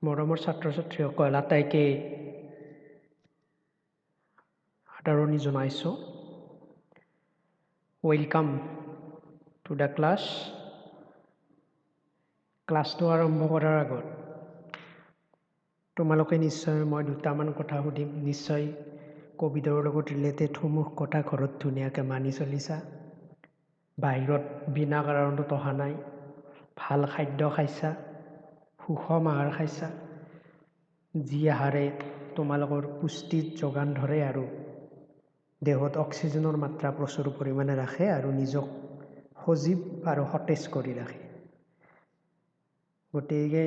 মৰমৰ ছাত্ৰ-ছাত্ৰীসকল আটাইকে আদৰণি জনাইছোঁ। Welcome to the class. ক্লাছটো আৰম্ভ কৰাৰ আগত তোমালোকে নিশ্চয় মই দুটামান কথা সুধিম। নিশ্চয় ক'ভিডৰ লগত ৰিলেটেড সমূহ কথা ঘৰত ধুনীয়াকৈ মানি চলিছা। বাহিৰত বিনা কাৰণত অহা নাই। ভাল খাদ্য খাইছা, সুষম আহাৰ খাইছা, যি আহাৰে তোমালোকৰ পুষ্টিত যোগান ধৰে আৰু দেহত অক্সিজেনৰ মাত্ৰা প্ৰচুৰ পৰিমাণে ৰাখে আৰু নিজক সজীৱ আৰু সতেজ কৰি ৰাখে। গতিকে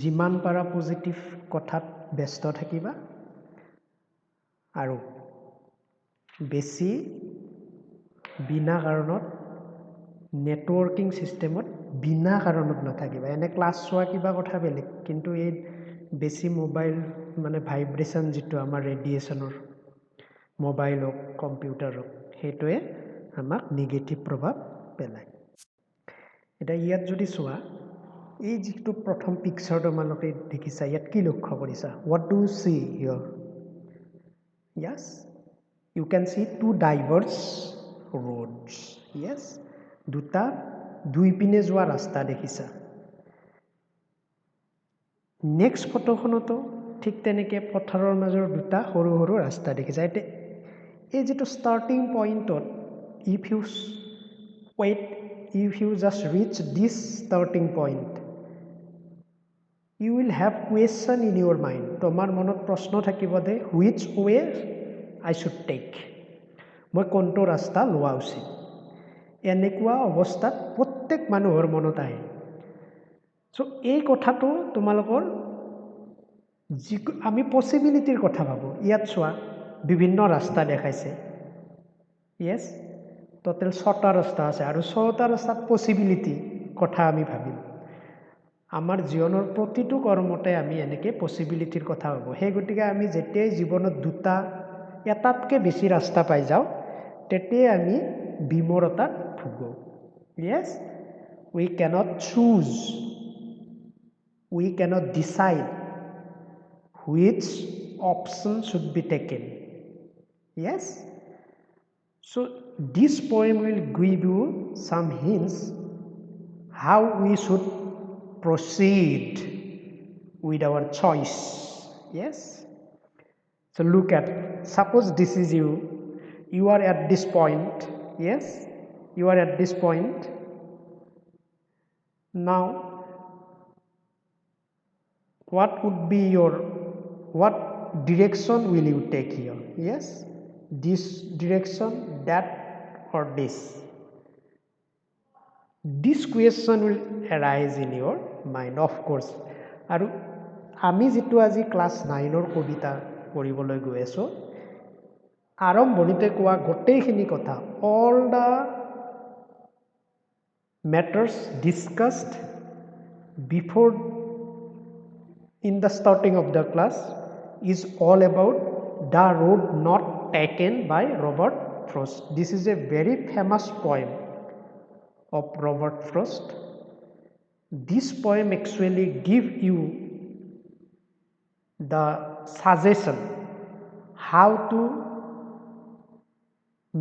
যিমান পাৰা পজিটিভ কথাত ব্যস্ত থাকিবা আৰু বেছি বিনা কাৰণত নেটৱৰ্কিং ছিষ্টেমত বিনা কাৰণত নাথাকিবা। এনে ক্লাছ চোৱা কিবা কথা বেলেগ, কিন্তু এই বেছি মোবাইল ভাইব্ৰেশ্যন যিটো আমাৰ ৰেডিয়েশ্যনৰ মোবাইল হওক কম্পিউটাৰ হওক সেইটোৱে আমাক নিগেটিভ প্ৰভাৱ পেলায়। এতিয়া ইয়াত যদি চোৱা, এই যিটো প্ৰথম পিকচাৰ তোমালোকে দেখিছা, ইয়াত কি লক্ষ্য কৰিছা? What do you see here? Yes, you can see two diverse roads. Yes, দুই পিনে যোৱা ৰাস্তা দেখিছা। নেক্সট ফটোখনতো ঠিক তেনেকৈ পথাৰৰ মাজৰ দুটা সৰু সৰু ৰাস্তা দেখিছা। এতিয়া এই যিটো ষ্টাৰ্টিং পইণ্টত if you just reach this starting point, you will have question in your mind. তোমাৰ মনত প্ৰশ্ন থাকিব যে which way I should take, মই কোনটো ৰাস্তা লোৱা উচিত। এনেকুৱা অৱস্থাত প্ৰত্যেক মানুহৰ মনত আহে। চ' এই কথাটো তোমালোকৰ আমি পচিবিলিটিৰ কথা ভাবোঁ। ইয়াত চোৱা, বিভিন্ন ৰাস্তা দেখাইছে। য়েছ, টোটেল 6টা ৰাস্তা আছে আৰু 6টা ৰাস্তাত পচিবিলিটি কথা আমি ভাবিম। আমাৰ জীৱনৰ প্ৰতিটো কৰ্মতে আমি এনেকৈ পচিবিলিটিৰ কথা ভাবোঁ। সেই গতিকে আমি যেতিয়াই জীৱনত এটাতকৈ বেছি ৰাস্তা পাই যাওঁ, তেতিয়াই আমি বিমূঢ়তাত ভুগোঁ। Yes, we can't choose, we can't decide which option should be taken. Yes, so this poem will give you some hints how we should proceed with our choice. Yes, so look at, suppose this is you are at this point. Yes, you are at this point. Now what direction will you take here? Yes, this direction, that, or this? This question will arise in your mind, of course. আৰু আমি যিটো আজি class 9ৰ কবিতা পঢ়িবলৈ গৈ আছোঁ, আৰম্ভণিতে কোৱা গোটেইখিনি কথা, all the matters discussed before in the starting of the class is all about the road not taken by Robert Frost. This is a very famous poem of Robert Frost. This poem actually gives you the suggestion how to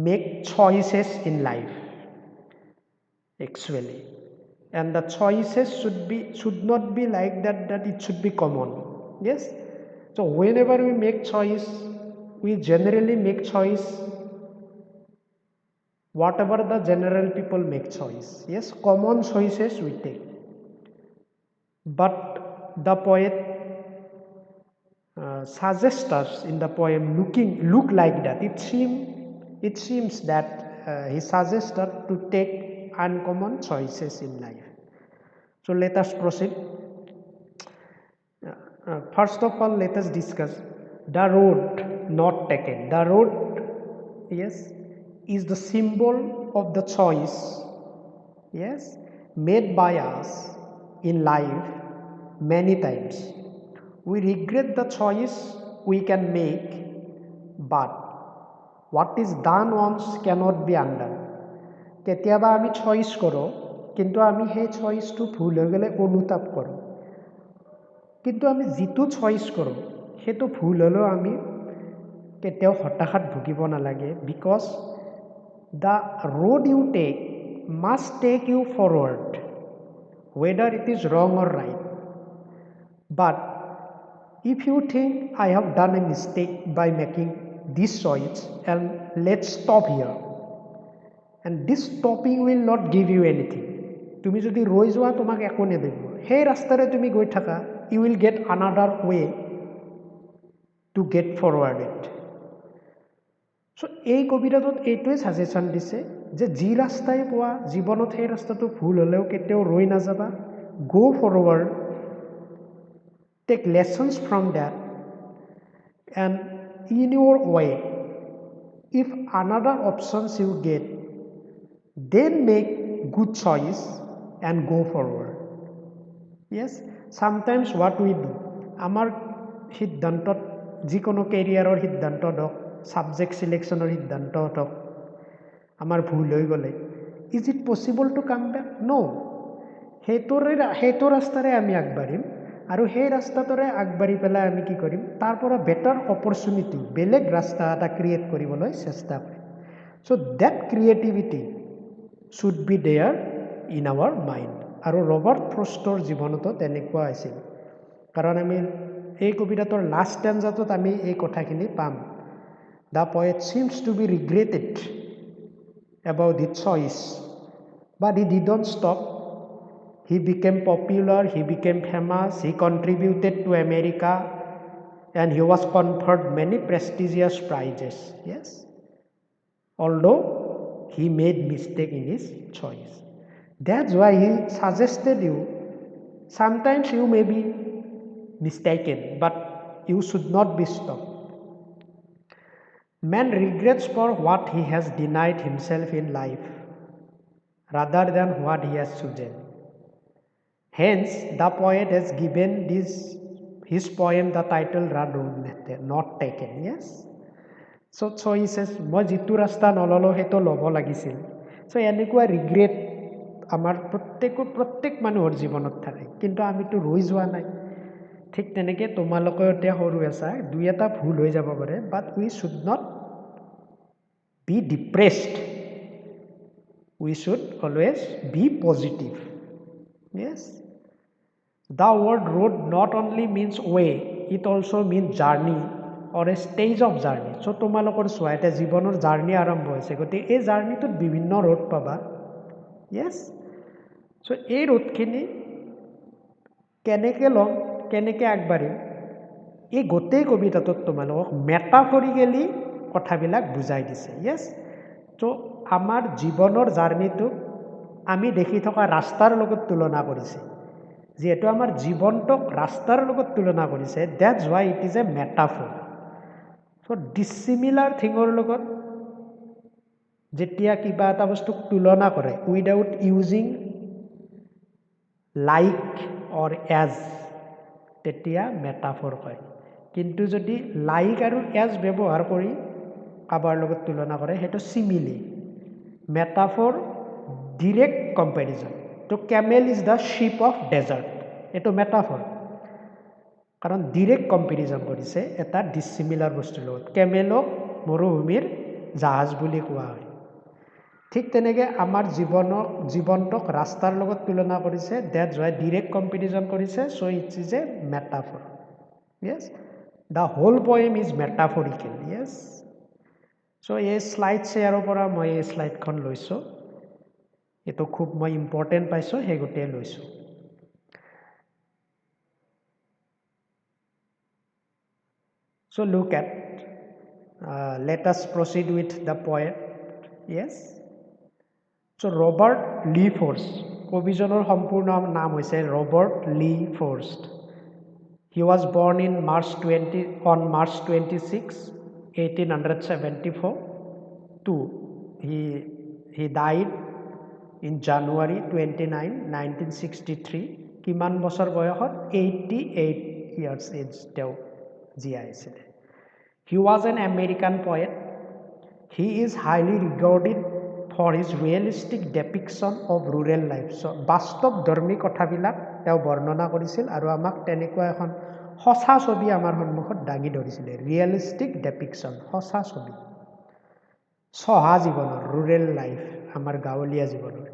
make choices in life actually. And the choices should not be like that it should be common. Yes, so whenever we make choice, we generally make choice whatever the general people make choice. Yes, common choices we take, but the poet suggests us in the poem look like that. It seems that he suggests us to take uncommon choices in life. So let us proceed. First of all, let us discuss the road not taken. The road, yes, is the symbol of the choice, yes, made by us in life many times. We regret the choice we can make, but what is done once cannot be undone. কেতিয়াবা আমি choice কৰোঁ, কিন্তু আমি সেই চইচটো ভুল হৈ গ'লে অনুতাপ কৰোঁ। কিন্তু আমি যিটো চইচ কৰোঁ সেইটো ভুল হ'লেও আমি কেতিয়াও হতাশাত ভুগিব নালাগে because the road you take must take you forward whether it is wrong or right. But if you think I have done a mistake by making this choice and let's stop here, and this stopping will not give you anything. তুমি যদি ৰৈ যোৱা তোমাক একো নেদিব সেই ৰাস্তাৰে তুমি গৈ থাকা you will get another way to get forwarded. So এই কবিতাটোত এইটোৱে সাজেশন দিছে যে যি ৰাস্তাই পোৱা জীৱনত সেই ৰাস্তাটো ভুল হ'লেও কেতিয়াও ৰৈ নাযাবা go forward, take lessons from that, and in your way if another options you get then make good choice and go forward. Yes, sometimes what we do আমাৰ সিদ্ধান্তত যিকোনো কেৰিয়াৰৰ সিদ্ধান্তত হওক সাবজেক্ট সিলেকশনৰ সিদ্ধান্তত হওক আমাৰ ভুল হৈ গ'লে is it possible to come back no সেইটো ৰাস্তাৰে আমি আগবাঢ়িম আৰু সেই ৰাস্তাটোৰে আগবাঢ়ি পেলাই আমি কি কৰিম তাৰ পৰা বেটাৰ অপৰচুনিটি বেলেগ ৰাস্তা এটা ক্ৰিয়েট কৰিবলৈ চেষ্টা কৰিম so' that creativity should be there in our mind আৰু ৰবাৰ্ট ফ্ৰষ্টৰ জীৱনতো তেনেকুৱা আছিল কাৰণ আমি এই কবিতাটোৰ লাষ্ট ষ্টেঞ্জাটোত আমি এই কথাখিনি পাম the poet seems to be regretted about the choice but he didn't stop. He became popular, he became famous, he contributed to America and he was conferred many prestigious prizes. Yes, although he made mistake in his choice. That's why he suggested you sometimes you may be mistaken but you should not be stopped. Man regrets for what he has denied himself in life rather than what he has chosen. Hence, the poet has given his poem the title Not Taken. Yes? So he says, মই যিটো ৰাস্তা নললো সেইটো ল'ব লাগিছিল চ' এনেকুৱা regret আমাৰ প্ৰত্যেক মানুহৰ জীৱনত থাকে কিন্তু আমিতো ৰৈ যোৱা নাই ঠিক তেনেকৈ তোমালোকে এতিয়া সৰু আছা দুই এটা ভুল হৈ যাব পাৰে but we should not be depressed we should always be positive yes the word road not only means way it also' means journey or a stage of journey so' তোমালোকৰ চোৱা এতিয়া জীৱনৰ জাৰ্ণি আৰম্ভ হৈছে গতিকে এই জাৰ্ণিটোত বিভিন্ন ৰোড পাবা য়েছ চ' এই ৰোডখিনি কেনেকৈ ল'ম কেনেকৈ আগবাঢ়িম এই গোটেই কবিতাটোত তোমালোকক মেটাফৰিকেলি কথাবিলাক বুজাই দিছে য়েছ ত' আমাৰ জীৱনৰ জাৰ্ণিটোক আমি দেখি থকা ৰাস্তাৰ লগত তুলনা কৰিছে যিহেতু আমাৰ জীৱনটোক ৰাস্তাৰ লগত তুলনা কৰিছে that's why it is a metaphor so' dissimilar থিঙৰ লগত যেতিয়া কিবা এটা বস্তুক তুলনা কৰে without using like or as তেতিয়া মেটাফৰ কয় কিন্তু যদি লাইক আৰু এজ ব্যৱহাৰ কৰি কাৰোবাৰ লগত তুলনা কৰে সেইটো চিমিলি মেটাফৰ ডিৰেক্ট কম্পেৰিজন তো camel is the ship of desert এইটো মেটাফৰ কাৰণ ডিৰেক্ট কম্পেৰিজন কৰিছে এটা ডিছিমিলাৰ বস্তুৰ লগত কেমেলক মৰুভূমিৰ জাহাজ বুলি কোৱা হয় ঠিক তেনেকৈ আমাৰ জীৱনটোক ৰাস্তাৰ লগত তুলনা কৰিছে ডেটছ ৱাই ডিৰেক্ট কম্পেৰিজন কৰিছে so' it's is a metaphor yes the whole poem is metaphorical yes so' এই শ্লাইড শ্বেয়াৰৰ পৰা মই এই শ্লাইডখন লৈছোঁ এইটো খুব মই ইম্পৰ্টেণ্ট পাইছোঁ সেই গোটেই লৈছোঁ so' look at let us proceed with the poet yes so Robert Lee Frost কবিজনৰ সম্পূৰ্ণ নাম হৈছে ৰবাৰ্ট লি Frost he was born in March 26 1874 he died in January 29 1963 কিমান বছৰ বয়সত 88 years age তেওঁ জীয়াই আছিলে He was an American poet. He is highly regarded for his realistic depiction of rural life. So বাস্তৱধৰ্মী কথাবিলাক তেওঁ বৰ্ণনা কৰিছিল আৰু আমাক তেনেকুৱা এখন সঁচা ছবি আমাৰ সন্মুখত দাঙি ধৰিছিলে ৰিয়েলিষ্টিক ডেপিকশ্যন সঁচা ছবি চহা জীৱনৰ ৰুৰেল লাইফ আমাৰ গাঁৱলীয়া জীৱনৰ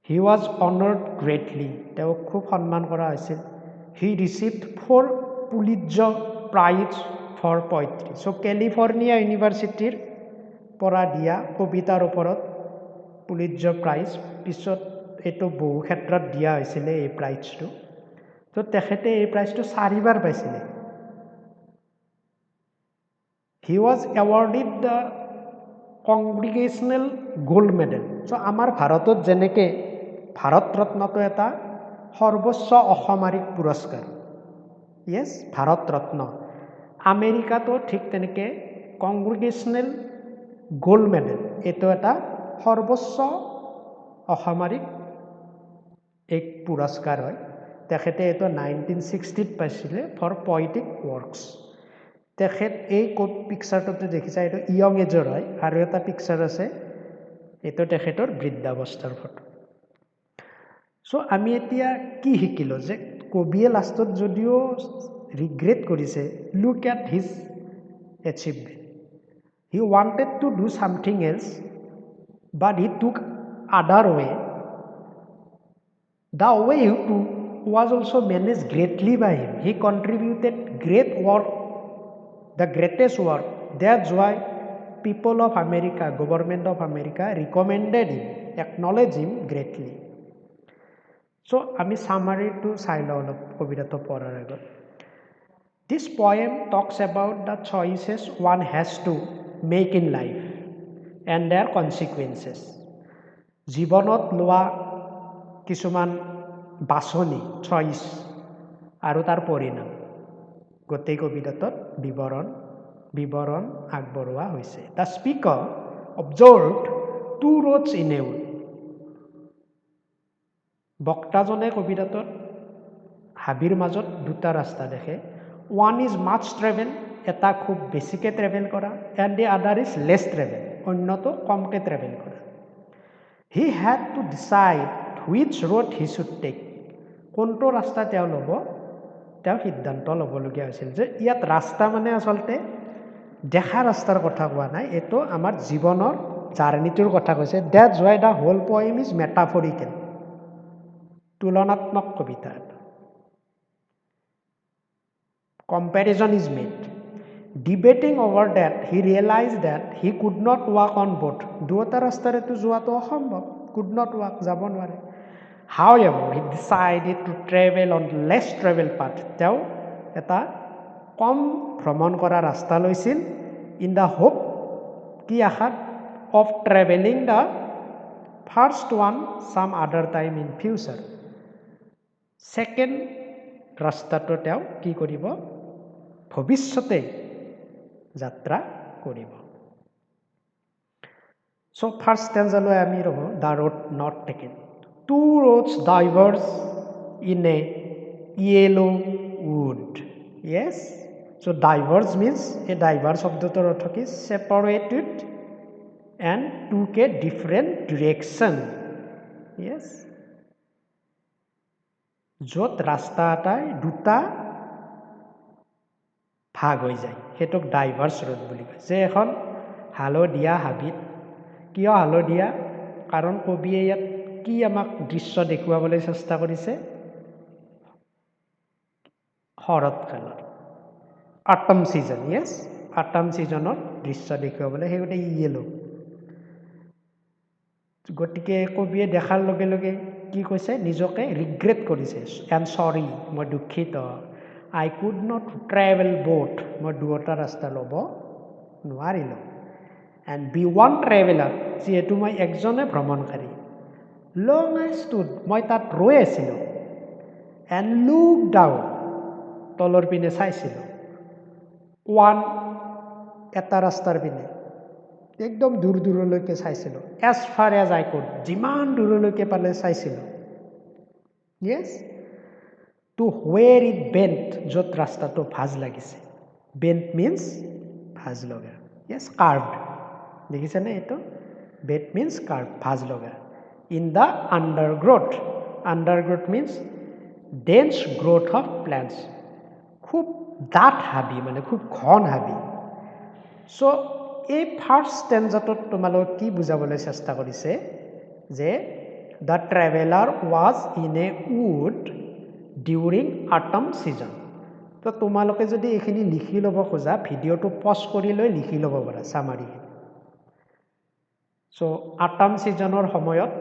হি ৱাজ অনাৰ্ড গ্ৰেটলি তেওঁক খুব সন্মান কৰা হৈছিল he received 4 Pulitzer prize for poetry so' California ইউনিভাৰ্চিটিৰ পৰা দিয়া কবিতাৰ ওপৰত পুলিটজাৰ প্ৰাইজ পিছত এইটো বহু ক্ষেত্ৰত দিয়া হৈছিলে এই প্ৰাইজটো তো তেখেতে এই প্ৰাইজটো 4 বাৰ পাইছিলে he was awarded the congressional gold medal so' আমাৰ ভাৰতত যেনেকৈ ভাৰত ৰত্নটো এটা সৰ্বোচ্চ অসামৰিক পুৰস্কাৰ য়েছ ভাৰত ৰত্ন আমেৰিকাতো ঠিক তেনেকৈ কংগ্ৰিগেশ্যনেল গোল্ড মেডেল এইটো এটা সৰ্বোচ্চ অসামৰিক এক পুৰস্কাৰ হয় তেখেতে এইটো 1960ত পাইছিলে ফৰ পয়েটিক ৱৰ্কছ তেখেত এই পিকচাৰটোতে দেখিছা এইটো ইয়ং এজৰ হয় আৰু এটা পিকচাৰ আছে এইটো তেখেতৰ বৃদ্ধাৱস্থাৰ ফটো চ' আমি এতিয়া কি শিকিলোঁ যে কবিয়ে লাষ্টত যদিও ৰিগ্ৰেট কৰিছে look at his achievement he wanted to do something else but he টুক আদাৰ ৱে দ্য ৱে হি টুক was also managed greatly by him he contributed great work the greatest work that's why people of America government of America recommended him acknowledged him greatly so ami summary to চাই লওঁ অলপ কবিতাটো পঢ়াৰ আগত this poem talks about the choices one has to make in life and their consequences জীৱনত লোৱা কিছুমান বাছনি চইচ আৰু তাৰ পৰিণাম গোটেই কবিতাটোত বিৱৰণ আগবঢ়োৱা হৈছে the speaker observed 2 roads in a wood বক্তাজনে কবিতাটোত হাবিৰ মাজত 2টা ৰাস্তা দেখে one is much travel এটা খুব বেছিকে ট্ৰেভেল কৰা and the other is less travel অন্যটো কমকে ট্ৰেভেল কৰা he had to decide which road he should take কোনটো ৰাস্তা তেওঁ ল'ব তেওঁ সিদ্ধান্ত ল'বলগীয়া হৈছিল যে ইয়াত ৰাস্তা মানে আচলতে দেখা ৰাস্তাৰ কথা কোৱা নাই এইটো আমাৰ জীৱনৰ জাৰ্নিটোৰ কথা কৈছে that's why the whole poem is metaphorical তুলনাত্মক কবিতা comparison is made debating over that he realise that he could not walk on both দুয়োটা ৰাস্তাৰেতো যোৱাটো অসম্ভৱ কুড নট ৱাক যাব নোৱাৰে However, he decided to travel on less travel path. তেওঁ এটা কম ভ্ৰমণ কৰা ৰাস্তা লৈছিল in the hope কি আশাত of traveling the first one some other time in future. Second ৰাস্তাটো তেওঁ কি কৰিব ভৱিষ্যতে যাত্ৰা কৰিব So first stanza লৈ আমি ৰ'ব the road not taken Two roads diverge in a yellow wood. Yes? So diverge means a diverse শব্দটোৰ অৰ্থ কি separated and took a different direction. Yes? য'ত ৰাস্তা এটাই 2টা ভাগ হৈ যায় সেইটোক ডাইভাৰ্ছ ৰোড বুলি কয় যে এখন হালধীয়া হাবিত কিয় হালধীয়া কাৰণ কবিয়ে ইয়াত কি আমাক দৃশ্য দেখুৱাবলৈ চেষ্টা কৰিছে শৰৎকালৰ অটম সিজন ইয়েস অটম সিজনৰ দৃশ্য দেখুৱাবলৈ সেইগতে ইয়েলো গতিকে কবিয়ে দেখাৰ লগে লগে কি কৈছে নিজকে ৰিগ্ৰেট কৰিছে এণ্ড সৰি মই দুখিত আই কুড নট ট্ৰেভেল বোথ মই দুটা ৰাস্তা ল'ব নোৱাৰিলোঁ এণ্ড বি ওৱান ট্ৰেভেলাৰ যিহেতু মই একজনে ভ্ৰমণকাৰী Long I stood, মই তাত ৰৈ আছিলোঁ and looked down, তলৰ পিনে চাইছিলোঁ one এটা ৰাস্তাৰ পিনে একদম দূৰ দূৰলৈকে চাইছিলোঁ as far as I could যিমান দূৰলৈকে পালে চাইছিলোঁ yes to where it bent য'ত ৰাস্তাটো ভাঁজ লাগিছে bent means ভাঁজ লগা yes carved দেখিছেনে এইটো Bed means carve, bhaj loga. In the undergrowth means dense growth of plants. খুব ডাঠ হাবি মানে খুব ঘন হাবি সো এই ফার্স্ট স্ট্যান্জাটোত তোমালোক কি বুজাবলৈ চেষ্টা কৰিছে যে the traveller was in a wood during autumn season তো তোমালোকে যদি এইখিনি লিখি ল'ব খোজা ভিডিঅ'টো পজ কৰি লৈ লিখি ল'ব পাৰা সামাৰি সো অটম সিজনৰ সময়ত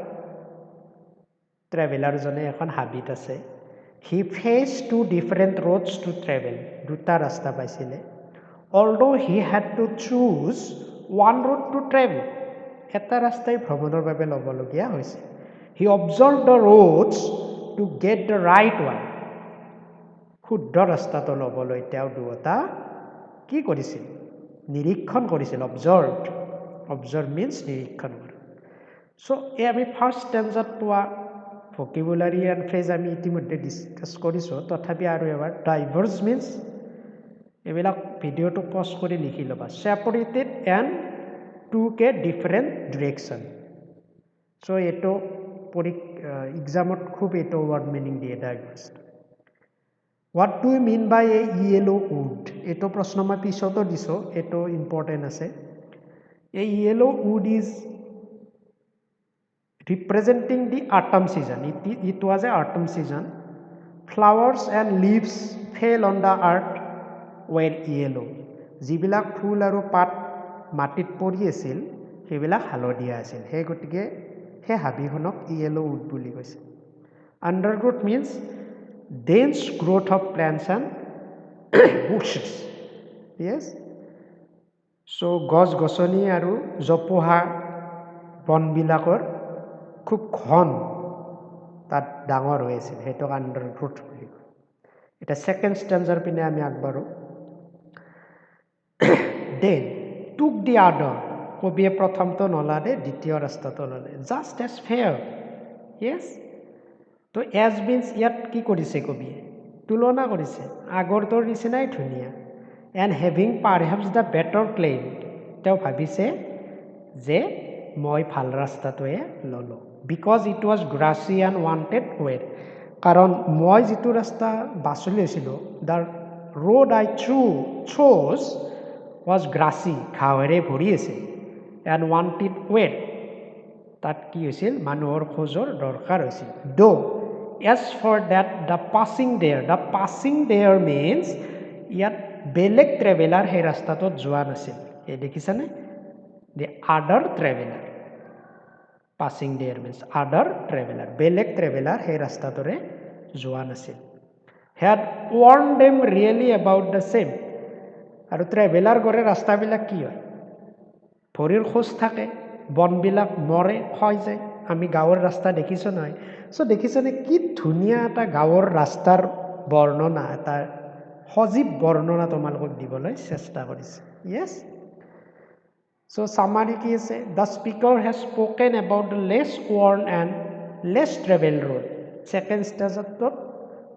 ট্ৰেভেলাৰজনে এখন হাবিত আছে He faced two different roads to travel. দুটা ৰাস্তা পাইছিলে. Although he had to choose one route to travel. এটা ৰাস্তাই ভ্ৰমণৰ বাবে ল'বলগীয়া হৈছে. He observed the roads to get the right one. শুদ্ধ ৰাস্তাটো ল'বলৈ তেওঁ দুটা কি কৰিছিল? নিৰীক্ষণ কৰিছিল. Observed. Observe means নিৰীক্ষণ কৰা. So, এই আমি ফাৰ্ষ্ট ষ্টেঞ্জাত পোৱা vocabulary and phrase আমি ইতিমধ্যে ডিসকাস কৰিছো তথাপি আৰু এবাৰ diverge means এবিলাক ভিডিওটো পজ কৰি লিখি ল'বা separated and took a different direction so এটো এক্সামত খুব এটো ওয়ার্ড মিনিং দিয়ে diverge what do you mean by a yellow wood এটো প্ৰশ্ন মই পিছতো দিছো এটো ইম্পৰ্টেন্ট আছে a yellow wood is representing the autumn season. It was a autumn season. Flowers and leaves fell on the earth were yellow. যিবিলাক ফুল আৰু পাত মাটিত পৰি আছিল সেইবিলাক হালধীয়া আছিল সেই গতিকে সেই হাবিখনক yellow wood বুলি কৈছে undergrowth means dense growth of plants and bushes yes so গছ গছনি আৰু জোপোহা বনবিলাকৰ খুব ঘন তাত ডাঙৰ হৈ আছিল সেইটো আন্ডাৰগ্ৰোথ বুলি কয় এটা সেকেন্ড স্ট্যান্জাৰ পিনে আমি আগবাঢ়ো দেন টুক দি আদাৰ কবিয়ে প্ৰথমটো নলালে দ্বিতীয় ৰাস্তাটো ল'লে জাষ্ট এজ ফেয়াৰ ইয়েছ তো এজ মিন্স ইয়াত কি কৰিছে কবিয়ে তুলনা কৰিছে আগৰটোৰ নিচিনাই ধুনীয়া and having perhaps the better claim তেওঁ ভাবিছে যে মই ভাল ৰাস্তাটোৱে ল'লো because it was grassy and wanted way কাৰণ মই যেটো ৰাস্তা বাছলি হৈছিলো the road I chose was grassy ঘাঁহেৰে ভৰি আছিল and wanted way তাত কি হৈছিল মানুহৰ খোজৰ দৰকাৰ হৈছিল though as for that the passing there means ইয়াত বেলেগ ট্ৰেভেলাৰ সেই ৰাস্তাটোত যোৱা নাছিল এই দেখিছানে the other traveler passing there means other traveler belek traveler he rasta tore joa nasil had warned them really about the same aru traveler gore rasta bilak ki hoy phorir khoj thake bon bilak more khoi jay ami gaor rasta dekhiso noy so dekhise ne ki dhunia eta gaor rastar bornona eta hojib bornona tomalok diboloi chesta korise yes So summary ki ase the speaker has spoken about the less worn and less traveled road. Second stage tot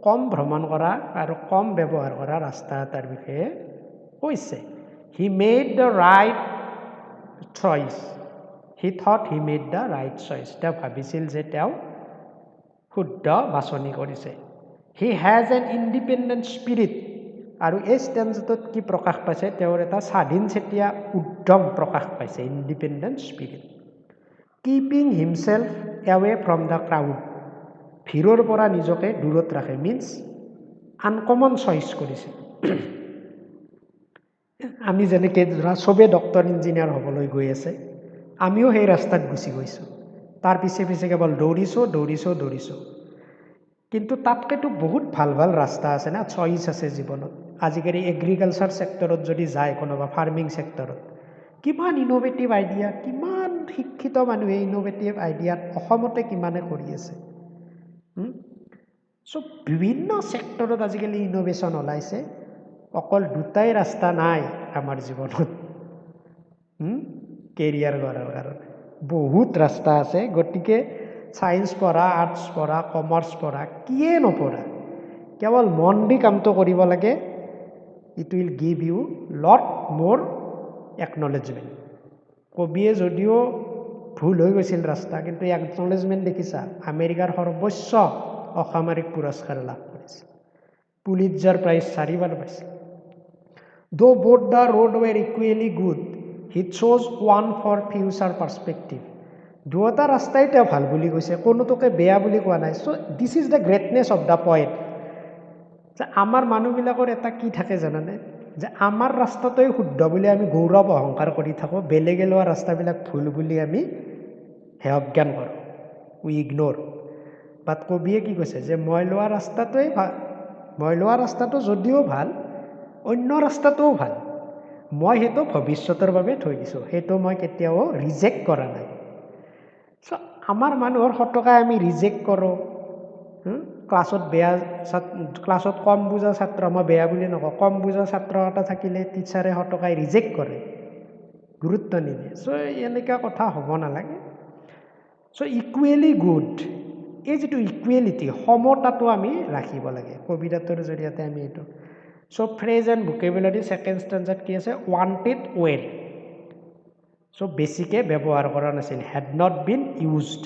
kom bhraman kora aru kom byabohar kora rasta tar bishoye koise. He made the right choice. He thought he made the right choice. Teo bhabisil je teo shuddha bachoni korise. He has an independent spirit. আৰু এই ষ্টেঞ্জাটোত কি প্ৰকাশ পাইছে তেওঁৰ এটা স্বাধীন চেতিয়া উদ্যম প্ৰকাশ পাইছে independent spirit keeping himself away from the crowd ভিৰৰ পৰা নিজকে দূৰত ৰাখে মিন্স আনকমন চইচ কৰিছে আমি যেনেকৈ ধৰা চবে ডক্টৰ ইঞ্জিনিয়াৰ হ'বলৈ গৈ আছে আমিও সেই ৰাস্তাত গুচি গৈছোঁ তাৰ পিছে পিছে কেৱল দৌৰিছোঁ কিন্তু তাতকেতো বহুত ভাল ভাল ৰাস্তা আছে না চইচ আছে জীৱনত আজিকালি এগ্ৰিকালচাৰ সেক্টৰত যদি যায় কোনোবা ফাৰ্মিং সেক্টৰত কিমান ইনোভেটিভ আইডিয়া কিমান শিক্ষিত মানুহে ইনোভেটিভ আইডিয়াত অসমতে কিমানে কৰি আছে সো বিভিন্ন সেক্টৰত আজিকালি ইনোভেশন ওলাইছে অকল দুটাই ৰাস্তা নাই আমাৰ জীৱনত কেৰিয়াৰ কৰাৰ কাৰণে বহুত ৰাস্তা আছে গতিকে সায়েন্স পঢ়া আৰ্টস পঢ়া কমাৰ্চ পঢ়া কিয়ে নপঢ়া কেৱল মন দি কামটো কৰিব লাগে it will give you lot more acknowledgement কবিয়ে যদিও ভুল হৈ গৈছিল ৰাস্তা, কিন্তু একনলেজমেণ্ট দেখিছা, আমেৰিকাৰ সৰ্বোচ্চ অসামৰিক পুৰস্কাৰ লাভ কৰিছে, পুলিটজাৰ প্ৰাইজ 4 বাৰ পাইছে। Though both the road were equally good, he chose one for future perspective. দুয়োটা ৰাস্তাই তেওঁ ভাল বুলি কৈছে, কোনোটোকে বেয়া বুলি কোৱা নাই। So' this is the greatness of the poet. যে আমাৰ মানুহবিলাকৰ এটা কি থাকে জানানে, যে আমাৰ ৰাস্তাটোৱে শুদ্ধ বুলি আমি গৌৰৱ অহংকাৰ কৰি থাকোঁ, বেলেগে লোৱা ৰাস্তাবিলাক ভুল বুলি আমি হেয় জ্ঞান কৰোঁ, উই ইগন'ৰ। বাট কবিয়ে কি কৈছে, যে মই লোৱা ৰাস্তাটোৱেই ভাল, মই লোৱা ৰাস্তাটো যদিও ভাল, অন্য ৰাস্তাটোও ভাল, মই সেইটো ভৱিষ্যতৰ বাবে থৈ দিছোঁ, সেইটো মই কেতিয়াও ৰিজেক্ট কৰা নাই। চ' আমাৰ মানুহৰ শতকাই আমি ৰিজেক্ট কৰোঁ। ক্লাছত কম বুজা ছাত্ৰ, মই বেয়া বুলি নকওঁ, কম বুজা ছাত্ৰ এটা থাকিলে টিচাৰে শতকাই ৰিজেক্ট কৰে, গুৰুত্ব নিদিয়ে। চ' এনেকুৱা কথা হ'ব নালাগে। চ' ইকুৱেলি গুড, এই যিটো ইকুৱেলিটি, সমতাটো আমি ৰাখিব লাগে, কবিতাটোৰ জৰিয়তে আমি এইটো। So' phrase and vocabulary second ষ্টেঞ্জাত কি আছে, ৱান্টেড ৱেল। চ' বেছিকৈ ব্যৱহাৰ কৰা নাছিল, had not been used.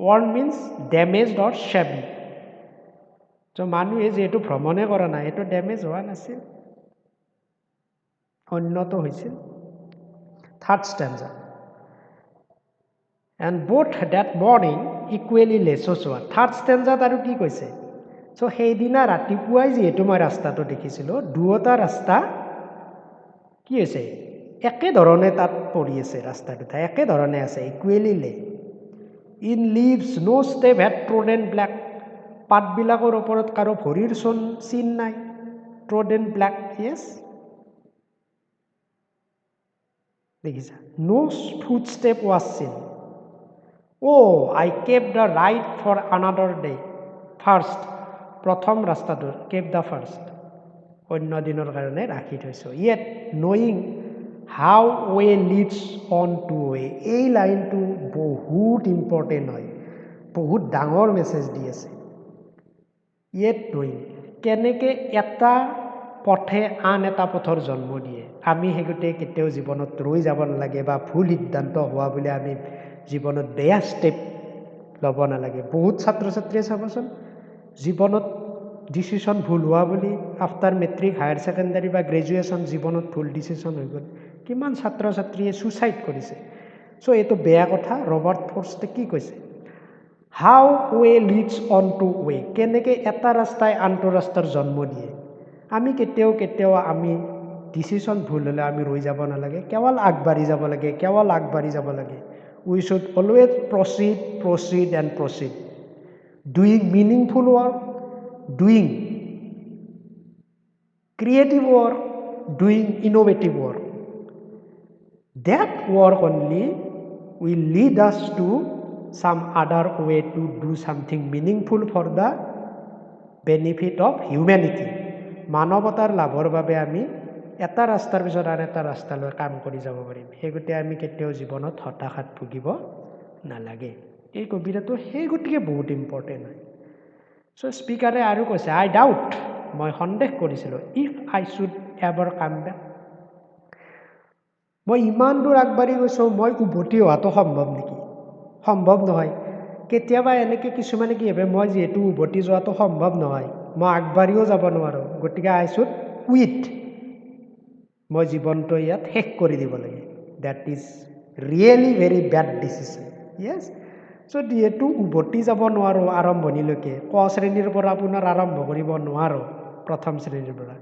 Worn means damaged or shabby. So' মানুহে যিহেতু ভ্ৰমণে কৰা নাই, এইটো ডেমেজ হোৱা নাছিল, উন্নত হৈছিল। Third stanza, and both that morning equally lay চোৱা। থাৰ্ড ষ্টেঞ্জাত আৰু কি কৈছে, চ' সেইদিনা ৰাতিপুৱাই যিহেতু মই ৰাস্তাটো দেখিছিলোঁ, দুয়োটা ৰাস্তা কি হৈছে, একেধৰণে তাত পৰি আছে, ৰাস্তা দুটা একেধৰণে আছে, equally lay. In leaves no' step had trodden black. পাতবিলাকৰ ওপৰত কাৰো ভৰিৰ চিন নাই, ট্ৰডেন ব্লেক, য়েছ দেখিছা, ন' foot step was seen. I kept the right for another day. First, প্ৰথম ৰাস্তাটো, কেপ দ্য ফাৰ্ষ্ট, অন্য দিনৰ কাৰণে ৰাখি থৈছোঁ। Yet knowing how way leads on to way. এই লাইনটো বহুত ইম্পৰ্টেণ্ট হয়, বহুত ডাঙৰ মেছেজ দি আছে। য়েট নয়িং, কেনেকৈ এটা পথে আন এটা পথৰ জন্ম দিয়ে। আমি সেইগতে কেতিয়াও জীৱনত ৰৈ যাব নালাগে, বা ভুল সিদ্ধান্ত হোৱা বুলি আমি জীৱনত বেয়া ষ্টেপ ল'ব নালাগে। বহুত ছাত্ৰ ছাত্ৰীয়ে চাবচোন, জীৱনত ডিচিশ্যন ভুল হোৱা বুলি আফটাৰ মেট্ৰিক, হায়াৰ ছেকেণ্ডাৰী বা গ্ৰেজুৱেশ্যন জীৱনত ভুল ডিচিশ্যন হৈ গ'ল, কিমান ছাত্ৰ ছাত্ৰীয়ে ছুচাইড কৰিছে। চ' এইটো বেয়া কথা। ৰবাৰ্ট ফ্ৰষ্টে কি কৈছে, হাউ ৱে লিডছ অন টু ৱে, কেনেকৈ এটা ৰাস্তাই আনটো ৰাস্তাৰ জন্ম দিয়ে। আমি কেতিয়াও আমি ডিচিশ্যন ভুল হ'লে আমি ৰৈ যাব নালাগে, কেৱল আগবাঢ়ি যাব লাগে, কেৱল আগবাঢ়ি যাব লাগে। We should always proceed and proceed, doing meaningful work, doing creative work, doing innovative work. That work only will lead us to some other way to do something meaningful for the benefit of humanity. মানৱতাৰ লাভৰ বাবে আমি এটা ৰাস্তাৰ পিছত আন এটা ৰাস্তালৈ কাম কৰি যাব পাৰিম। সেই গতিকে আমি কেতিয়াও জীৱনত হতাশাত ভুগিব নালাগে। এই কবিতাটো সেই গতিকে বহুত ইম্পৰ্টেণ্ট হয়। চ' স্পিকাৰে আৰু কৈছে, আই ডাউট, মই সন্দেহ কৰিছিলোঁ, if I should ever come back. মই ইমান দূৰ আগবাঢ়ি গৈছোঁ, মই উভতি অহাটো সম্ভৱ নেকি? সম্ভৱ নহয়। কেতিয়াবা এনেকৈ কিছুমানে কি ভাবে, মই যিহেতু উভতি যোৱাটো সম্ভৱ নহয়, মই আগবাঢ়িও যাব নোৱাৰোঁ, গতিকে আই শুড কুইট, মই জীৱনটো ইয়াত শেষ কৰি দিব লাগে। That is really very bad decision. Yes, so' যিহেতু উভতি যাব নোৱাৰোঁ আৰম্ভণিলৈকে, ক শ্ৰেণীৰ পৰা আপোনাৰ আৰম্ভ কৰিব নোৱাৰোঁ, প্ৰথম শ্ৰেণীৰ পৰা,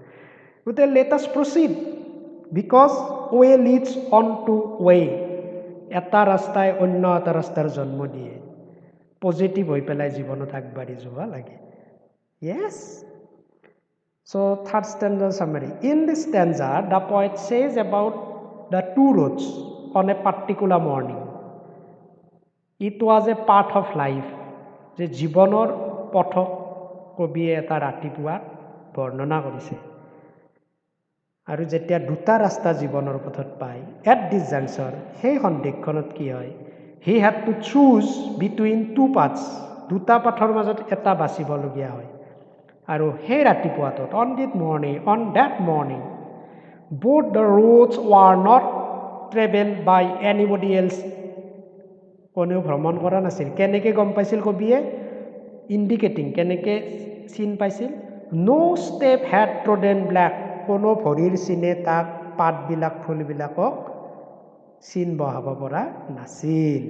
গতিকে let us proceed, because way leads on to way. এটা ৰাস্তাই অন্য এটা ৰাস্তাৰ জন্ম দিয়ে। পজিটিভ হৈ পেলাই জীৱনত আগবাঢ়ি যোৱা লাগে। য়েছ। চ' থাৰ্ড ষ্টেঞ্জাৰ summary. In this stanza the poet says about the two roads on a particular morning. It was a part of life, যে জীৱনৰ পথক কবিয়ে এটা ৰাতিপুৱা বৰ্ণনা কৰিছে। আৰু যেতিয়া দুটা ৰাস্তা জীৱনৰ পথত পায়, এট দিছ জাংচৰ, সেই সন্ধিক্ষণত কি হয়, he had to choose between two paths, দুটা পথৰ মাজত এটা বাচিবলগীয়া হয়। আৰু সেই ৰাতিপুৱাটোত, on that morning, both the roads were not traveled by anybody else কোনেও ভ্ৰমণ কৰা নাছিল কেনেকৈ গম পাইছিল কবিয়ে ইণ্ডিকেটিং কেনেকৈ চিন পাইছিল নো ষ্টেপ হেড ট্ৰডেন ব্লেক কোনো ভৰিৰ চিনে তাক পাতবিলাক ফুলবিলাকক চিন বহাব পৰা নাছিল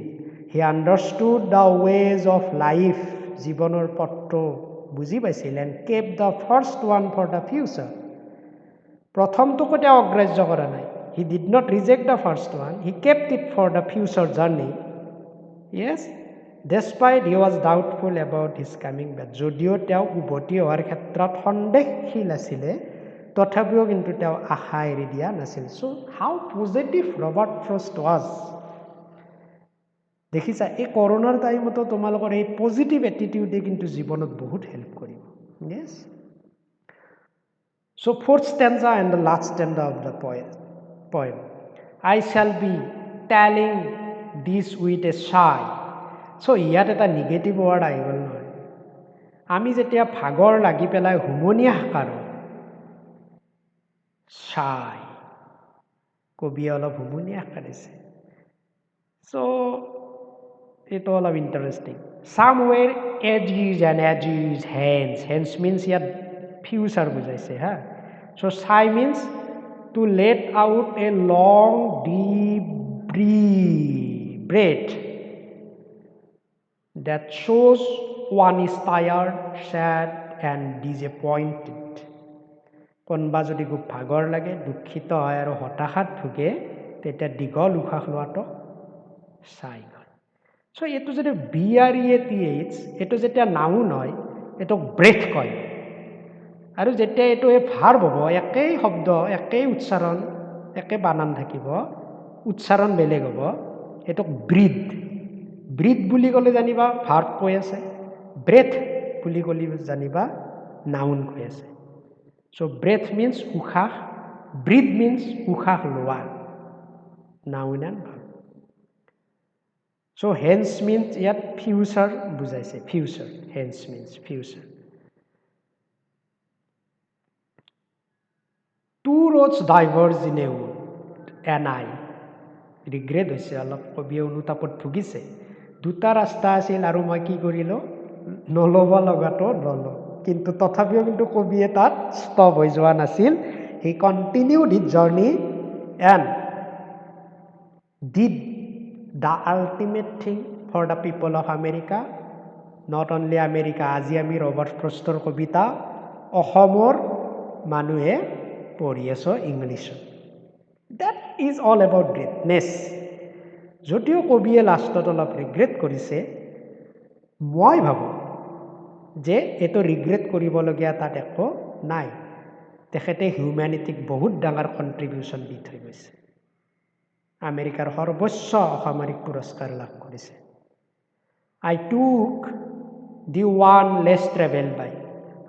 he understood the ways of life জীৱনৰ পথটো বুজি পাইছিল and kept the first one for the future প্ৰথমটো কেতিয়াও অগ্ৰাহ্য কৰা নাই he did not reject the first one he kept it for the future journey yes despite he was doubtful about his coming back যদিও তেওঁ উভতি অহাৰ ক্ষেত্ৰত সন্দেহশীল আছিলে তথাপিও কিন্তু তেওঁ আশা এৰি দিয়া নাছিল চ' হাউ পজিটিভ ৰবাৰ্ট ফ্ৰষ্ট ৱাজ দেখিছা এই কৰোণাৰ টাইমতো তোমালোকৰ এই পজিটিভ এটিটিউডে কিন্তু জীৱনত বহুত হেল্প কৰিব yes so' fourth stanza and the last stanza of the poem I shall be telling this with a sigh so' ইয়াত এটা নিগেটিভ ৱৰ্ড আহি গ'ল নহয় আমি যেতিয়া ভাগৰ লাগি পেলাই হুমনিয়াহ কাৰোঁ চাই কবিয়ে অলপ হুমনিয়াহ কাঢ়িছে চ' এইটো অলপ interesting somewhere edges and edges hands means ইয়াত ফিউচাৰ বুজাইছে হা চ' sigh means to let out a long deep breath that shows one is tired, sad and disappointed. কোনোবা যদি খুব ভাগৰ লাগে দুখিত হয় আৰু হতাশাত ভুগে তেতিয়া দীঘল উশাহ লোৱাটো চাই গ'ল চ' এইটো যদি BREATH এইটো যেতিয়া নাউন হয় এইটোক ব্ৰেথ কয় আৰু যেতিয়া এইটো ভাৰ্ব হ'ব একেই শব্দ একেই উচ্চাৰণ একে বানান থাকিব উচ্চাৰণ বেলেগ হ'ব এইটোক ব্ৰিথ বুলি ক'লে জানিবা ভাৰ্ব কৈ আছে ব্ৰেথ বুলি ক'লে জানিবা নাউন কৈ আছে চ' ব্ৰেথ মিন্স উশাহ ব্ৰিথ মিন্স উশাহ লোৱা noun and verb so' hence means ইয়াত ফিউচাৰ বুজাইছে future hence means future two roads diverge in a wood and I regret হৈছে অলপ কবিয়ে অনুতাপত ভুগিছে দুটা ৰাস্তা আছিল আৰু মই কি কৰিলোঁ নল'ব লগাটো ল'লোঁ কিন্তু তথাপিও কিন্তু কবিয়ে তাত ষ্টপ হৈ যোৱা নাছিল he continued his journey and did the ultimate thing for the people of America not only America আজি আমি ৰবাৰ্ট ফ্ৰষ্টৰ কবিতা অসমৰ মানুহে পঢ়ি আছোঁ ইংলিছত That is all about greatness. যদিও কবিয়ে লাষ্টত অলপ ৰিগ্ৰেট কৰিছে মই ভাবোঁ যে এইটো ৰিগ্ৰেট কৰিবলগীয়া তাত একো নাই তেখেতে হিউমেনিটিক বহুত ডাঙৰ কণ্ট্ৰিবিউশ্যন দি থৈ গৈছে আমেৰিকাৰ সৰ্বোচ্চ অসামৰিক পুৰস্কাৰ লাভ কৰিছে I took the one less traveled by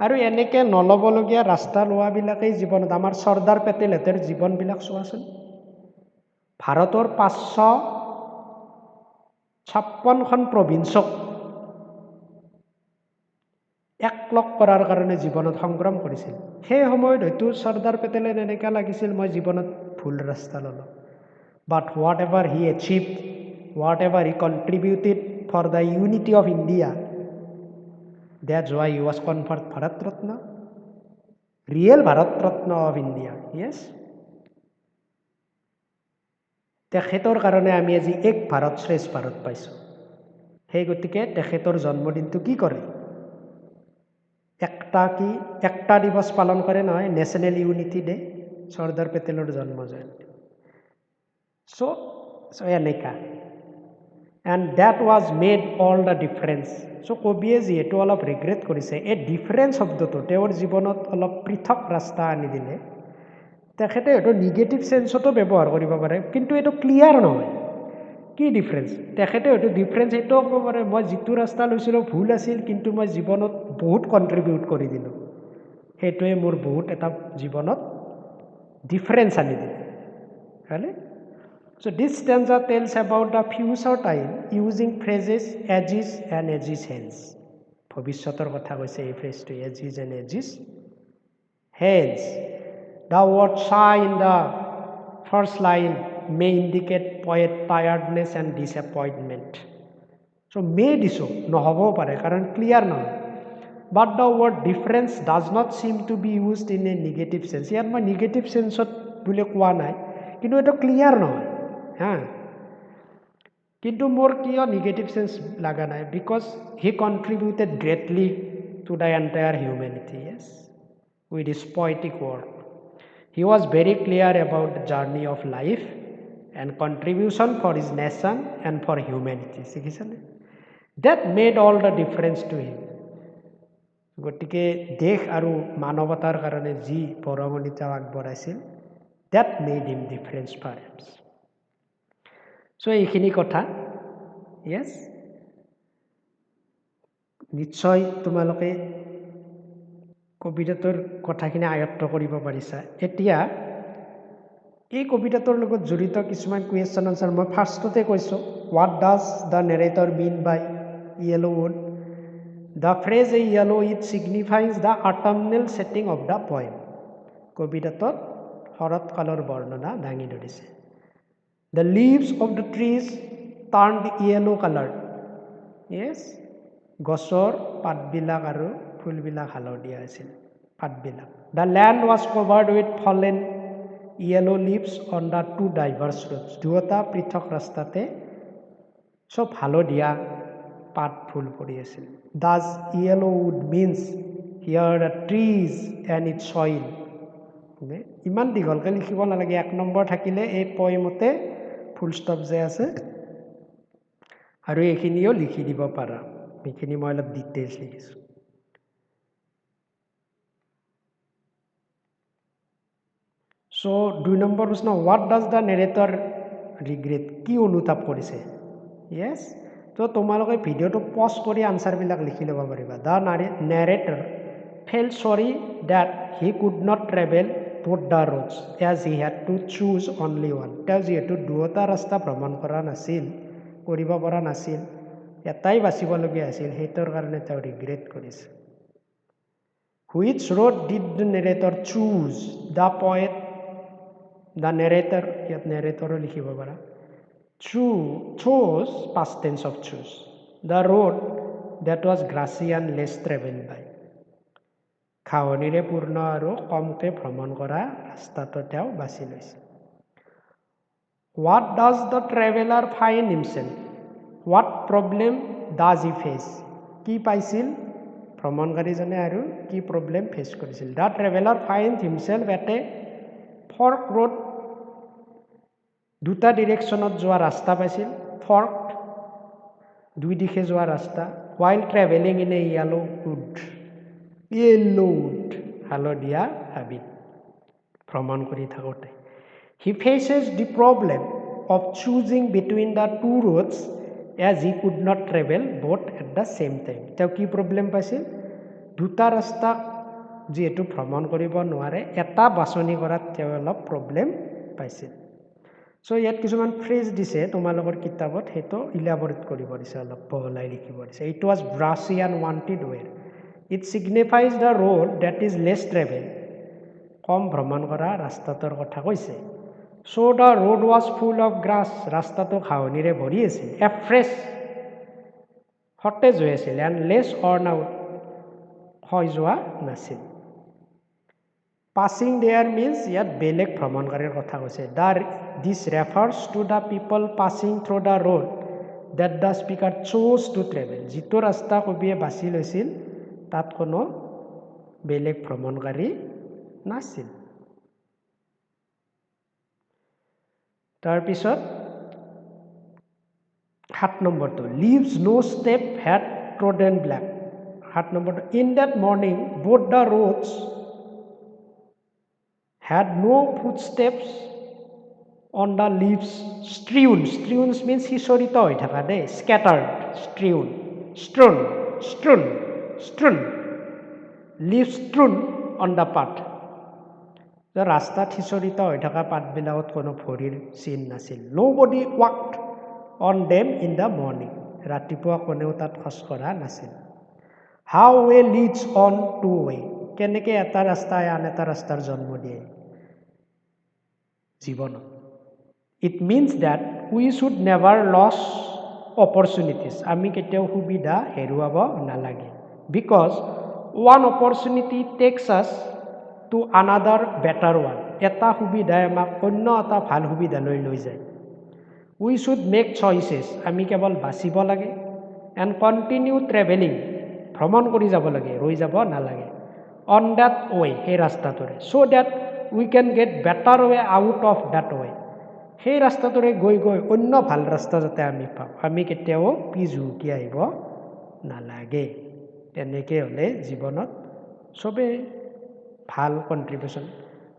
আৰু এনেকৈ নল'বলগীয়া ৰাস্তা লোৱাবিলাকেই জীৱনত আমাৰ চৰ্দাৰ পেটেলহেঁতৰ জীৱনবিলাক চোৱাচোন ভাৰতৰ 556খন প্ৰভিন্সক একলগ কৰাৰ কাৰণে জীৱনত সংগ্ৰাম কৰিছিল সেই সময়ত হয়তো চৰ্দাৰ পেটেলে এনেকুৱা লাগিছিল মই জীৱনত ভুল ৰাস্তা ল'লোঁ but whatever he achieved whatever he contributed for the unity of India That's why he was conferred Bharat Ratna, real Bharat Ratna of India. Yes. তেখেতৰ কাৰণে আমি আজি এক ভাৰত শ্ৰেষ্ঠ ভাৰত পাইছোঁ সেই গতিকে তেখেতৰ জন্মদিনটো কি কৰে একটা দিৱস পালন কৰে নহয় নেশ্যনেল ইউনিটি ডে চৰ্দাৰ পেটেলৰ জন্ম জয়ন্তী চ' এনেকা and that was made all the difference so' কবিয়ে যিহেতু অলপ ৰিগ্ৰেট কৰিছে এই ডিফাৰেঞ্চ শব্দটো তেওঁৰ জীৱনত অলপ পৃথক ৰাস্তা আনি দিলে তেখেতে হয়তো নিগেটিভ চেঞ্চতো ব্যৱহাৰ কৰিব পাৰে কিন্তু এইটো ক্লিয়াৰ নহয় কি ডিফাৰেঞ্চ তেখেতে হয়তো ডিফাৰেঞ্চ এইটোও ক'ব পাৰে মই যিটো ৰাস্তা লৈছিলোঁ ভুল আছিল কিন্তু মই জীৱনত বহুত কণ্ট্ৰিবিউট কৰি দিলোঁ সেইটোৱে মোৰ বহুত এটা জীৱনত ডিফাৰেঞ্চ আনি দিলে হয়নে So this stanza tells about the future time using phrases edges and edges hence. ভবিষ্যতৰ কথা কৈছে এই ফ্ৰেজটো edges and edges hence. The word sigh in the first line may indicate poet tiredness and disappointment. So may দিছো নহবও পাৰে কাৰণ clear নহয় but the word difference does not seem to be used in a negative sense ইয়াত মই negative sense বুলি কোৱা নাই কিন্তু এটা ক্লিয়াৰ নহয় হা কিন্তু মোৰ কিয় negative sense লাগা নাই because he contributed greatly to the entire humanity yes with his poetic work he was very clear about the journey of life and contribution for his nation and for humanity শিকিছানে that made all the difference to him গতিকে দেশ আৰু মানৱতাৰ কাৰণে যি বৰঙণিতা আগবঢ়াইছিল that made him difference perhaps so এইখিনি কথা yes নিশ্চয় তোমালোকে কবিতাটোৰ কথাখিনি আয়ত্ত কৰিব পাৰিছা এতিয়া এই কবিতাটোৰ লগত জড়িত কিছুমান কুৱেশ্যন আনসাৰ মই ফাৰ্ষ্টতে কৈছো what does the narrator mean by yellow wood the phrase yellow it signifies the autumnal setting of the poem কবিতাটোত শৰৎকালৰ বৰ্ণনা দাঙি ধৰিছে the leaves of the trees turned yellow colored yes গছৰ পাতবিলাক আৰু ফুলবিলাক হালধীয়া আছিল পাতবিলাক the land was covered with fallen yellow leaves on the two diverse roads দুটা পৃথক ৰাস্তাতে সব হালধীয়া পাত ফুল পৰি আছিল does yellow wood means here the trees and its soil ইমান দীঘলকৈ লিখিব নালাগে এক নম্বৰ থাকিলে এই পয়েমতে ফুল ষ্টপ যে আছে আৰু এইখিনিও লিখি দিব পাৰা এইখিনি মই অলপ ডিটেইলছ লিখিছো So, 2 number प्रश्न what does the narrator regret কি অনুতাপ কৰিছে yes তো তোমালোকে ভিডিওটো পজ কৰি আনসাৰ বিলাক লিখি লব পাৰিবা the narrator felt sorry that he could not travel both the roads as he had to choose only one তেওঁ যেহেতু দুটা ৰাস্তা ভ্ৰমণ কৰা নাছিল কৰিব পৰা নাছিল এটাই বাছিব লগীয়া আছিল হেতৰ কাৰণে তেওঁ ৰিগ্ৰেট কৰিছে which road did the narrator choose the poet the narrator yet narrator likhibo para chose past tense of choose the road that was grassy and less traveled by খাৱনিৰে পূৰ্ণ আৰু কমকে ভ্ৰমণ কৰা ৰাস্তাটো তেওঁ বাছি লৈছে what does the traveler find himself what problem does he face কি পাইছিল ভ্ৰমণকাৰীজনে আৰু কি প্ৰবলেম ফেস কৰিছিল the traveler finds himself at a fork road দুটা ডিৰেকশনত যোৱা ৰাস্তা পাইছিল ফৰ্ক দুই দিশে যোৱা ৰাস্তা while traveling in a yellow wood হালধীয়া হাবিত ভ্ৰমণ কৰি থাকোঁতে he faces the problem of choosing between the two roads as he could not travel both at the same time তেওঁ কি প্ৰবলেম পাইছিল দুটা ৰাস্তা যেহেতু ভ্ৰমণ কৰিব নোৱাৰে এটা বাছনি কৰাত তেওঁ অলপ প্ৰবলেম পাইছিল So ইয়াত কিছুমান ফ্ৰেজ দিছে তোমালোকৰ কিতাপত হেতো ইলাবৰেট কৰিব দিছে অলপ বহলাই লিখিব দিছে it was grassy and wanted where it signifies the road that is less traveled কম ভ্ৰমণ কৰা ৰাস্তাটোৰ কথা কৈছে so the road was full of grass ৰাস্তাটো ঘাঁহনিৰে ভৰি আছিল fresh সতেজ হৈ আছিল and less worn out হৈ যোৱা নাছিল Passing there means yet বেলেগ ভ্ৰমণকাৰীৰ কথা কৈছে this refers to the people passing through the road that the speaker chose to travel যিটো ৰাস্তা কবিয়ে বাছি লৈছিল তাত কোনো বেলেগ ভ্ৰমণকাৰী নাছিল তাৰ পিছত 7 নম্বৰটো leaves no step had trodden black 7 নম্বৰটো in that morning both the roads had no footsteps on the leaves strewn means সিঁচৰিত হৈ থকা দেই scattered strewn leaves strewn on the path ৰাস্তাত সিঁচৰিত হৈ থকা পাতবিলাকত কোনো ভৰিৰ চিন নাছিল nobody walked on them in the morning ৰাতিপুৱা কোনেও তাত খোজ কঢ়া নাছিল how way leads on to way কেনেকৈ এটা ৰাস্তাই আন এটা ৰাস্তাৰ জন্ম দিয়ে জীৱনত It means that we should never lose opportunities. আমি কেতিয়াও সুবিধা হেৰুৱাব নালাগে। Because one opportunity takes us to another better one. এটা সুবিধাই আমাক অন্য এটা ভাল সুবিধালৈ লৈ যায়। We should make choices. আমি কেৱল বাছিব লাগে and continue traveling. ভ্ৰমণ কৰি যাব লাগে, ৰৈ যাব নালাগে। On that way, সেই ৰাস্তাটোৰে। So that we can get better way out of that way. সেই ৰাস্তাটোৰে গৈ গৈ অন্য ভাল ৰাস্তা যাতে আমি পাওঁ। আমি কেতিয়াও পিছ হুকি আহিব নালাগে। তেনেকৈ হ'লে জীৱনত চবেই ভাল কণ্ট্ৰিবিউশ্যন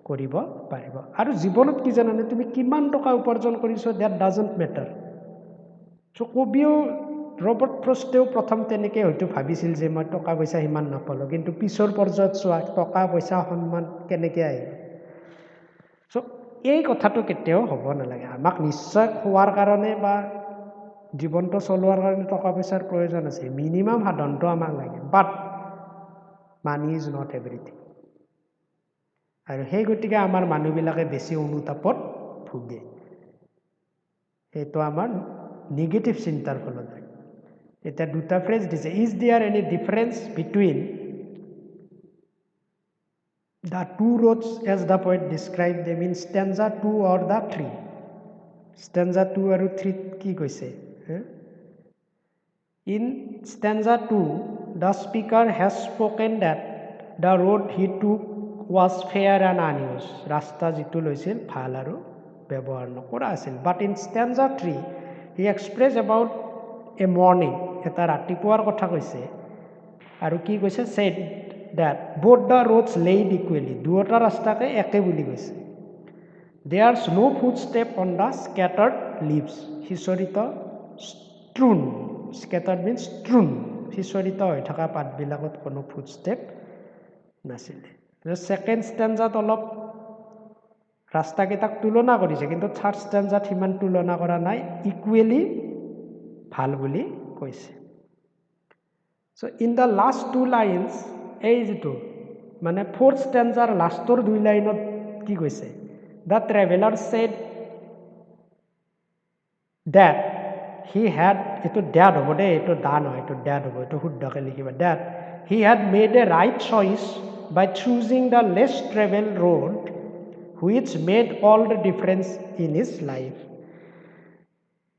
কৰিব পাৰিব। আৰু জীৱনত কি জানানে, তুমি কিমান টকা উপাৰ্জন কৰিছা ডেট ডাজন্ট মেটাৰ। চ' কবিও ৰবাৰ্ট ফ্ৰষ্টেও প্ৰথম তেনেকৈ হয়তো ভাবিছিল যে মই টকা পইচা সিমান নাপালোঁ, কিন্তু পিছৰ পৰ্যায়ত চোৱা টকা পইচা সন্মান কেনেকৈ আহিব। চ' এই কথাটো কেতিয়াও হ'ব নালাগে। আমাক নিশ্চয় খোৱাৰ কাৰণে বা জীৱনটো চলোৱাৰ কাৰণে টকা পইচাৰ প্ৰয়োজন আছে, মিনিমাম সাধাৰণটো আমাক লাগে, বাট মানি ইজ নট এভৰিথিং। আৰু সেই গতিকে আমাৰ মানুহবিলাকে বেছি অনুতাপত ভুগে। সেইটো আমাৰ নিগেটিভ চিন্তাৰ ফলত হয়। এতিয়া দুটা ফ্ৰেজ দিছে, is there any difference between the two roads as the poet described them in stanza 2 or the 3. stanza 2 আৰু 3 কি কৈছে? In stanza 2, the speaker has spoken that the road he took was fair and unused. ৰাস্তা যিটো লৈছিল ভাল আৰু ব্যৱহাৰ নকৰা আছিল। But in stanza 3, he expressed about a morning, এটা ৰাতিপুৱাৰ কথা কৈছে। আৰু কি কৈছে? said that both the roads laid equally. দুয়োটা ৰাস্তাকে একে বুলি কৈছে। There's no footstep on the scattered leaves. সিঁচৰিত strewn. Scattered means strewn. সিঁচৰিত হৈ থকা পাতবিলাকত কোনো ফুটষ্টেপ নাছিলে। ছেকেণ্ড ষ্টেঞ্জাত অলপ ৰাস্তাকেইটাক তুলনা কৰিছে, কিন্তু থাৰ্ড ষ্টেঞ্জাত সিমান তুলনা কৰা নাই, ইকুৱেলি ভাল বুলি কৈছে। So' in the last two lines, এই যিটো মানে ফ'ৰ্থ ষ্টেঞ্জাৰ লাষ্টৰ 2 লাইনত কি কৈছে? The traveller said date he head, এইটো ডেট হ'ব দেই, এইটো দা নহয়, এইটো ডেট হ'ব, এইটো শুদ্ধকৈ লিখিবা। That he had made a right choice by choosing the less travel road which made all the difference in his life.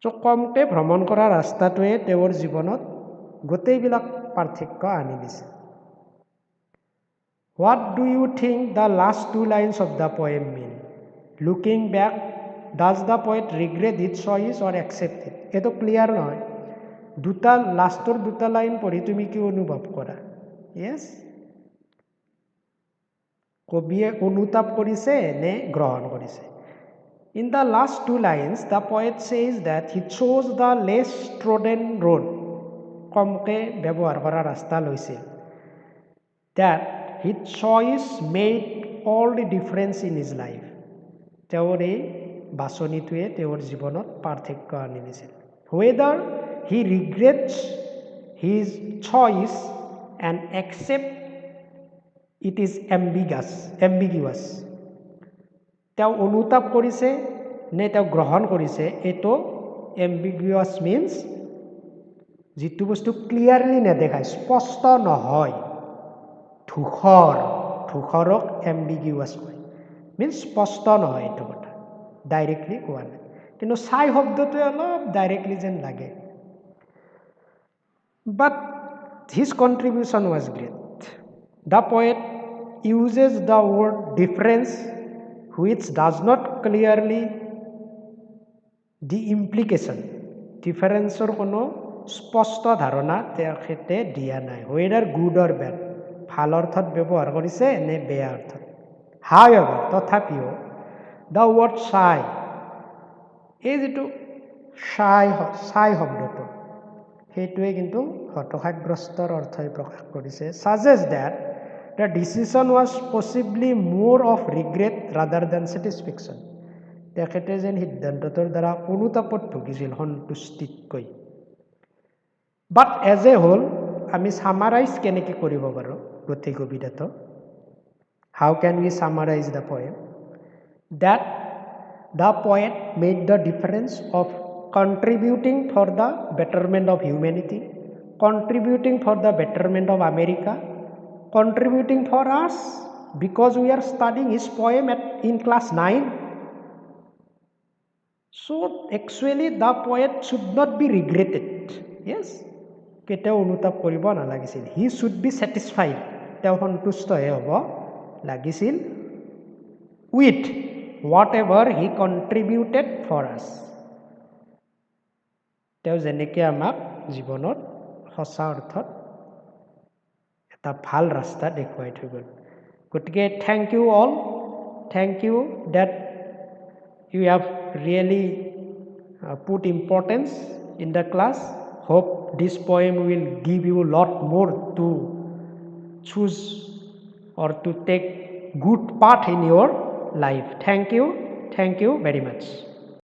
So' কমকৈ ভ্ৰমণ কৰা ৰাস্তাটোৱে তেওঁৰ জীৱনত গোটেইবিলাক পাৰ্থক্য আনি দিছে। What do you think the last 2 lines of the poem mean? Looking back, does the poet regret his choice or accept it? এইটো ক্লিয়াৰ নহয়। লাষ্টৰ 2 লাইন পঢ়ি তুমি কি অনুভৱ কৰা? য়েছ, কবিয়ে অনুতাপ কৰিছে নে গ্ৰহণ কৰিছে? In the last 2 lines, the poet says that he chose the less trodden road. কমকৈ ব্যৱহাৰ কৰা ৰাস্তা লৈছিল। That his choice made all the difference in his life. তেওঁৰ এই বাছনিটোৱে তেওঁৰ জীৱনত পাৰ্থক্য আনি দিছিল। Whether he regrets his choice and accept it is ambiguous. তেওঁ অনুতাপ কৰিছে নে তেওঁ গ্ৰহণ কৰিছে, এইটো ambiguous means যিটো বস্তু ক্লিয়াৰলি নেদেখায়, স্পষ্ট নহয়, ধূসৰক ambiguous কয়। মিনছ স্পষ্ট নহয় এইটো কথা, ডাইৰেক্টলি কোৱা নাই। কিন্তু চাই শব্দটোৱে অলপ ডাইৰেক্টলি যেন লাগে। But his contribution was great. The poet uses the word difference which does not clearly the implication. ডিফাৰেঞ্চৰ কোনো স্পষ্ট ধাৰণা তেখেতে দিয়া নাই। whether good or bad, ভাল অৰ্থত ব্যৱহাৰ কৰিছে নে বেয়া অৰ্থত। however, তথাপিও the word shy, এই যিটো shy শব্দটো, সেইটোৱে কিন্তু হতাশাগ্ৰস্তৰ অৰ্থই প্ৰকাশ কৰিছে। suggest that the decision was possibly more of regret rather than satisfaction. তেখেতে যেন সিদ্ধান্তটোৰ দ্বাৰা অনুতাপত ভুগিছিল সন্তুষ্টিতকৈ। বাট এজ এ হোল, আমি সামাৰাইজ কেনেকৈ কৰিব পাৰোঁ গোটেই কবিতাটো? How can we summarise the poem? That the poet made the difference of contributing for the betterment of humanity, contributing for the betterment of America, contributing for us because we are studying his poem in class 9. So actually the poet should not be regretted. Yes, কেতিয়াও অনুতাপ কৰিব নালাগিছিল. He should be satisfied. তেওঁ সন্তুষ্টহে হ'ব লাগিছিল with whatever he contributed for us. তেওঁ যেনেকৈ আমাক জীৱনত সঁচা অৰ্থত এটা ভাল ৰাস্তা দেখুৱাই থৈ গ'ল. গতিকে thank you all, thank you that you have really put importance in the class. Hope this poem will give you a lot more to choose or to take good part in your life. Thank you very much.